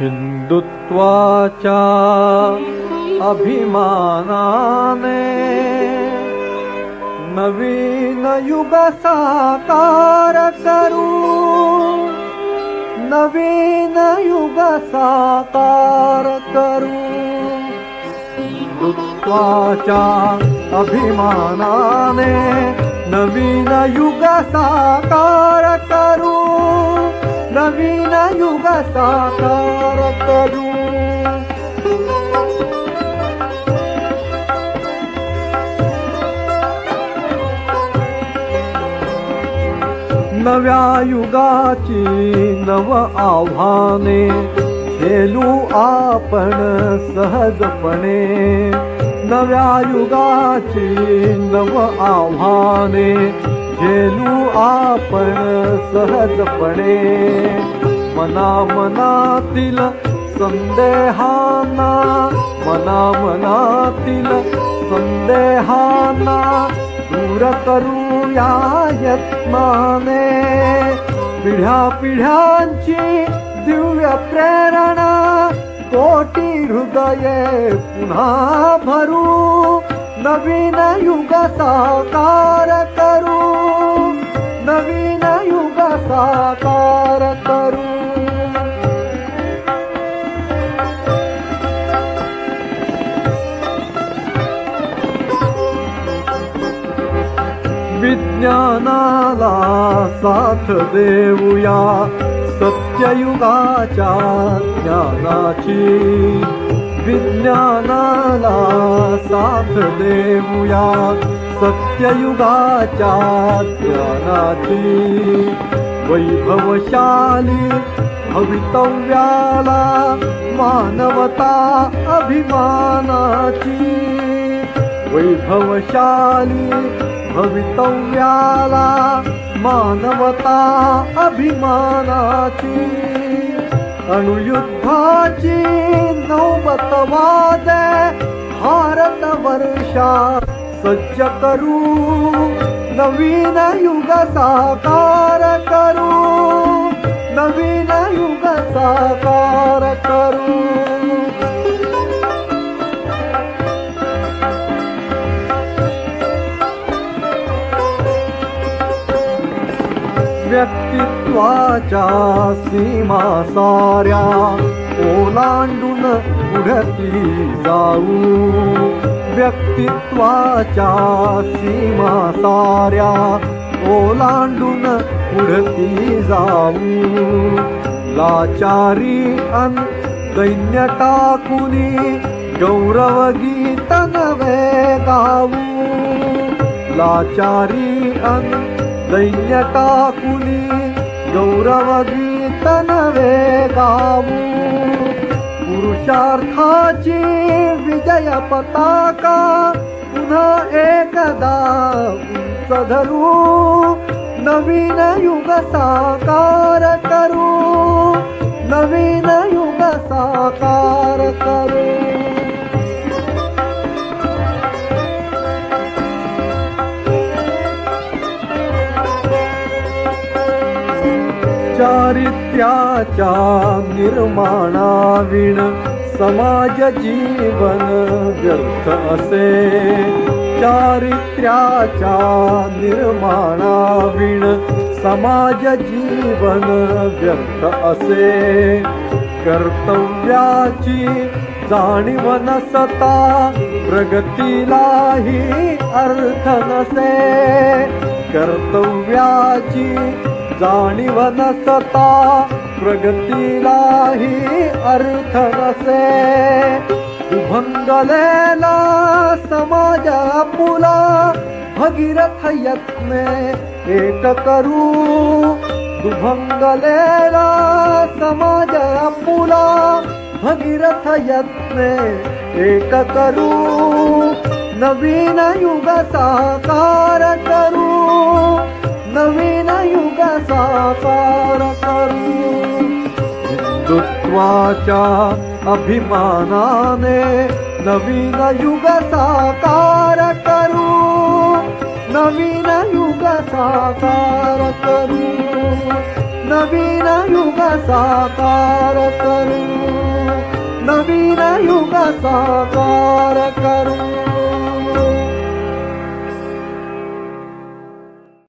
हिंदुत्वाच्या अभिमानाने नवीन युग साकार करू, नवीन युग साकार करू. हिंदुत्वाच्या अभिमानाने नवीन युग साकार करू, नवीन युग साकार करू. नव्या युगाची नव आव्हाने झेलू आपण सहजपणे, नव्या युगाची नव आव्हाने झेलू आपण सहजपणे. मनामनातील संदेहांना, मनामनातील संदेहांना दूर करूया यत्नाने. पिढ्या पिढ्यांची दिव्य प्रेरणा कोटी हृदये पुन्हा भरू, नवीन युग साकार करू, नवीन युग साकार करू. विज्ञानाला साथ देऊया सत्ययुगाच्या ज्ञानाची, विज्ञानाला साथ देऊया सत्ययुगाच्या ज्ञानाची. वैभवशाली भवितव्याला मानवता अभिमानाची, वैभवशाली भवितव्याला मानवता अभिमानाची. अणुयुद्धाची नौबत वाजे भारत वर्षात सज्ज करू, नवीन युग साकार करू, नवीन युग साकार करू. व्यक्तित्वाच्या सीमा साऱ्या ओलांडून पुढती जाऊ, व्यक्तित्वाच्या सीमा साऱ्या ओलांडून पुढती जाऊ. लाचारी अन दैन्य टाकुनी गौरवगीत नवे गाऊ, लाचारी अन दैन्य टाकुनी गौरवगीत नवे गाऊ. पुरुषार्थाची विजय पताका पुन्हा एकदा उंच धरू, नवीन युग साकार करू, नवीन युग साकार करू. चारित्र्याच्या निर्माणाविण समाज जीवन व्यर्थ असे, चारित्र्याच्या निर्माणाविण समाज जीवन व्यर्थ असे. कर्तव्याची जाणीव नसता प्रगतीलाही अर्थ नसे, कर्तव्याची जाणीव नसता प्रगतीलाही अर्थ नसे. दुभंगलेला समाज आपुला भगीरथ यत्ने एक करू, दुभंगलेला समाज आपुला भगीरथ यत्ने एक करू, नवीन युग साकार करू, नवीन युग साकार करू. हिंदुत्वाच्या अभिमानाने नवीन युग साकार करू, नवीन युग साकार करू, नवीन युग साकार करू, नवीन युग साकार करू.